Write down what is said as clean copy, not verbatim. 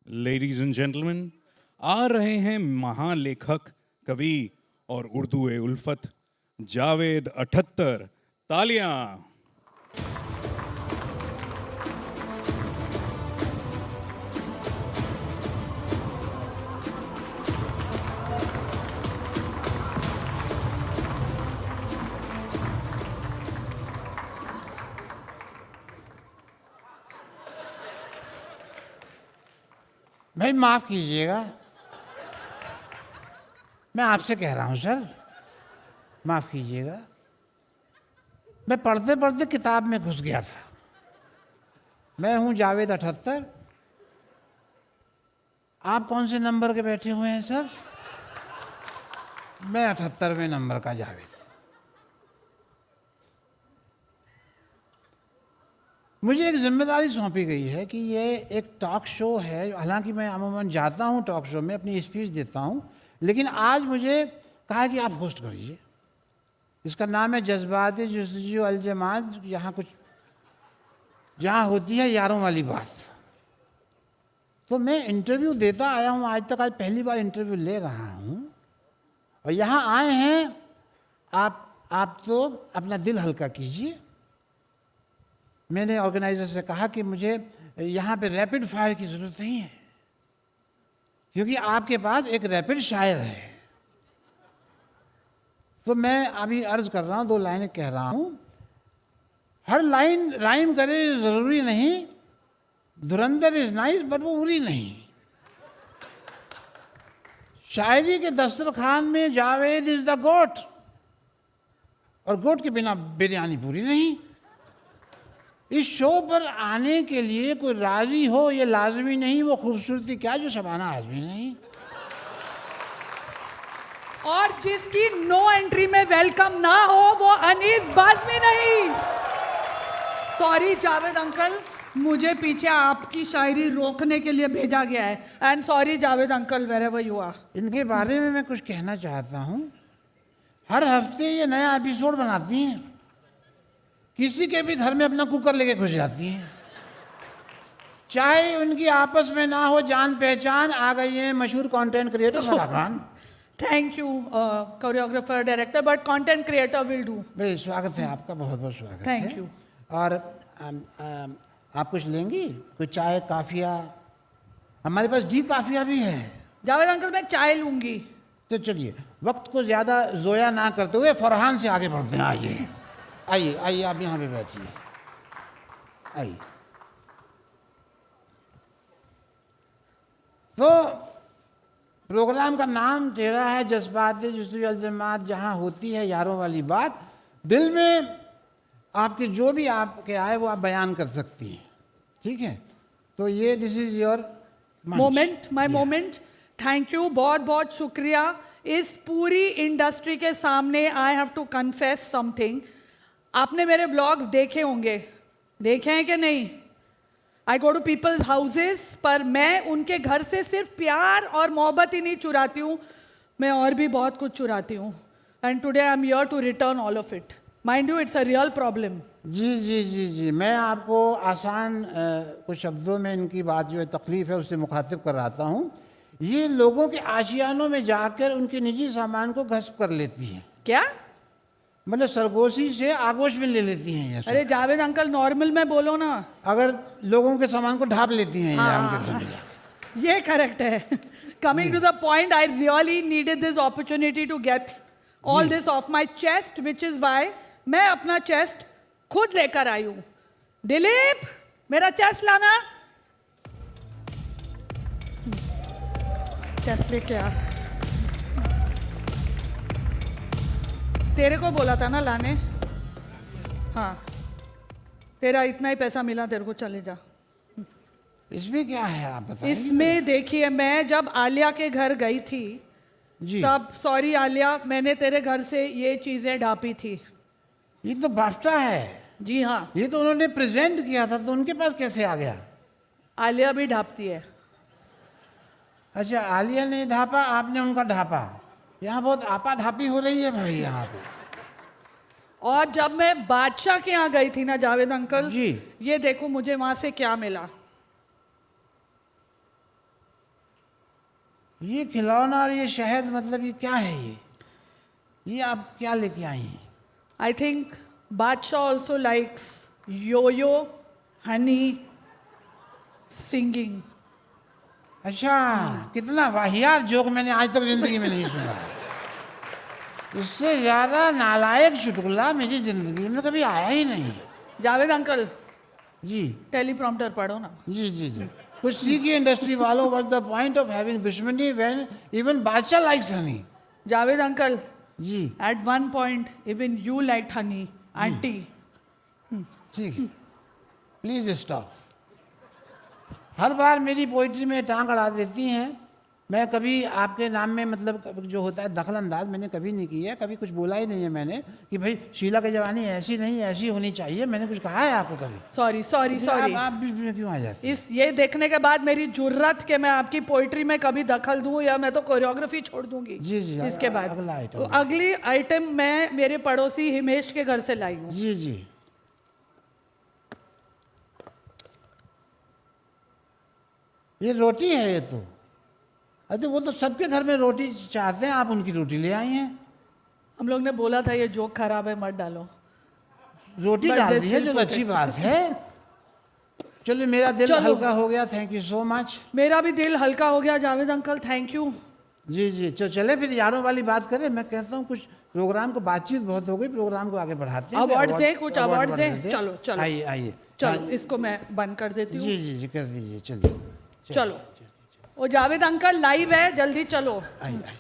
Ladies and gentleman, आ रहे हैं महालेखक, कवि और उर्दू ए उल्फत जावेद 78। तालियां। भाई माफ कीजिएगा, मैं आपसे कह रहा हूं सर, माफ कीजिएगा। मैं पढ़ते पढ़ते किताब में घुस गया था। मैं हूं जावेद 78। आप कौन से नंबर के बैठे हुए हैं सर? मैं 78वें नंबर का जावेद। मुझे एक जिम्मेदारी सौंपी गई है कि ये एक टॉक शो है। हालांकि मैं अमूमन जाता हूँ टॉक शो में, अपनी स्पीच देता हूँ, लेकिन आज मुझे कहा कि आप होस्ट करिए। इसका नाम है जज्बात जुस्तजू अलजमात, जहाँ होती है यारों वाली बात। तो मैं इंटरव्यू देता आया हूँ आज तक, आज पहली बार इंटरव्यू ले रहा हूँ। और यहाँ आए हैं आप तो अपना दिल हल्का कीजिए। मैंने ऑर्गेनाइजर से कहा कि मुझे यहाँ पे रैपिड फायर की ज़रूरत नहीं है, क्योंकि आपके पास एक रैपिड शायर है। तो मैं अभी अर्ज कर रहा हूँ, 2 लाइनें कह रहा हूँ। हर लाइन राइम करे ज़रूरी नहीं, धुरंधर इज़ नाइस बट वो उरी नहीं। शायरी के दस्तरखान में जावेद इज़ द गोट, और गोट के बिना बिरयानी पूरी नहीं। इस शो पर आने के लिए कोई राजी हो ये लाजमी नहीं, वो खूबसूरती क्या जो शबाना आजमी नहीं। और जिसकी नो एंट्री में वेलकम ना हो वो अनीस बाज़मी नहीं। सॉरी जावेद अंकल, मुझे पीछे आपकी शायरी रोकने के लिए भेजा गया है। And sorry Javed uncle, wherever you are. इनके बारे में मैं कुछ कहना चाहता हूँ। हर हफ्ते ये नया एपिसोड बनाती हैं, किसी के भी घर में अपना कुकर लेके घुस जाती हैं। चाहे उनकी आपस में ना हो जान पहचान, आ गई है मशहूर content creator Farah Khan. Thank you choreographer director, but content creator will do. भाई स्वागत है आपका, बहुत बहुत स्वागत है। Thank you. और आप कुछ लेंगी? कुछ चाय काफिया? हमारे पास डी काफिया भी है। जावेद अंकल मैं चाय लूंगी। तो चलिए, वक्त को ज़्यादा ज़ोया ना करते हुए फरहान से आगे बढ़ते हैं। आइए आइए आइए, आप यहाँ पे बैठिए। आइए। तो प्रोग्राम का नाम टेढ़ा है, जज्बात जुस्तजू अलजमात, जहाँ होती है यारों वाली बात। दिल में आपके जो भी आपके आए वो आप बयान कर सकती हैं, ठीक है? तो ये this is your moment, my moment. Thank you, बहुत बहुत शुक्रिया। इस पूरी इंडस्ट्री के सामने I have to confess something. आपने मेरे व्लॉग्स देखे होंगे, देखे हैं कि नहीं? I go to people's houses, पर मैं उनके घर से सिर्फ प्यार और मोहब्बत ही नहीं चुराती हूँ, मैं और भी बहुत कुछ चुराती हूँ। And today I am here to return all of it. Mind you, it's a real problem. जी जी जी जी, मैं आपको आसान कुछ शब्दों में इनकी बात जो है तकलीफ़ है उससे मुखातिब कराता हूँ। ये लोगों के आशियानों में जाकर उनके निजी सामान को घस्प कर लेती हैं। क्या मतलब सरगोशी से आगोश में ले लेती हैं ये सब। अरे जावेद अंकल, नॉर्मल में बोलो ना। अगर लोगों के सामान को ढाप लेती हैं ये उनके घर में जाकर। ये करेक्ट है। Coming to the point, I really needed this opportunity to get all this off my chest, which is why मैं अपना चेस्ट खुद लेकर आई हूं। दिलीप, मेरा चेस्ट लाना। चेस्ट लेके आ। तेरे को बोला था ना लाने। हाँ, तेरा इतना ही पैसा मिला, तेरे को चले जा। इसमें क्या है आप बताइए। इसमें देखिए, मैं जब आलिया के घर गई थी जी, तब, सॉरी आलिया, मैंने तेरे घर से ये चीजें ढापी थी। ये तो बाफ्टा है। जी हाँ, ये तो उन्होंने प्रेजेंट किया था, तो उनके पास कैसे आ गया? आलिया भी ढापती है। अच्छा, आलिया ने ढापा, आपने उनका ढापा। यहाँ बहुत आपा ढापी हो रही है भाई यहाँ पे। और जब मैं बादशाह के यहाँ गई थी ना जावेद अंकल जी, ये देखो मुझे वहां से क्या मिला। ये खिलौना और ये शहद मतलब ये क्या है ये आप क्या लेके आई हैं? I think Badshah also likes yo-yo, honey, singing. अच्छा, कितना वाहियात जोक मैंने आज तक जिंदगी में नहीं सुना। इससे ज्यादा नालायक चुटकुला मेरी जिंदगी में कभी आया ही नहीं। जावेद अंकल जी टेलीप्रॉम्प्टर पढ़ो ना। जी जी जी कुछ सीखिए इंडस्ट्री वालों। What the point of having दुश्मनी when even Badshah likes Honey. Javed uncle, ji at one point even you liked honey, auntie. ठीक है, प्लीज स्टॉप। हर बार मेरी पोइट्री में टांग अड़ा देती हैं। मैं कभी आपके नाम में मतलब जो होता है दखल अंदाज मैंने कभी नहीं की है। कभी कुछ बोला ही नहीं है मैंने कि भाई शीला की जवानी ऐसी नहीं ऐसी होनी चाहिए। मैंने कुछ कहा है आपको कभी? Sorry sorry sorry. आप बीच में क्यों आ जाते हैं? इस ये देखने के बाद मेरी जुर्रत के मैं आपकी पोइट्री में कभी दखल दूं या मैं तो कोरियोग्राफी छोड़ दूंगी। जी जी इसके बाद अगला आइटम। तो अगली आइटम मैं मेरे पड़ोसी हिमेश के घर से लाई हूँ। जी जी ये रोटी है। ये तो अरे वो तो सबके घर में रोटी चाहते हैं। आप उनकी रोटी ले आई हैं। हम लोग ने बोला था ये जोक खराब है मत डालो। रोटी But डाल this दी है will जो put अच्छी it. बात है। चलिए मेरा दिल चलो। हल्का हो गया। Thank you so much. मेरा भी दिल हल्का हो गया जावेद अंकल, थैंक यू। जी जी चले फिर यारों वाली बात करें। मैं कहता हूँ कुछ प्रोग्राम को बातचीत बहुत हो गई। प्रोग्राम को आगे बढ़ाते हैं। अवार्ड दे, कुछ अवार्ड अवार्ड दे। बढ़ाते हैं। चलो चलो आइए आइए। चलो इसको मैं बंद कर देती हूँ। जी जी जी कर दीजिए। चलिए चलो वो जावेद अंकल लाइव है, जल्दी चलो। आइए आइए।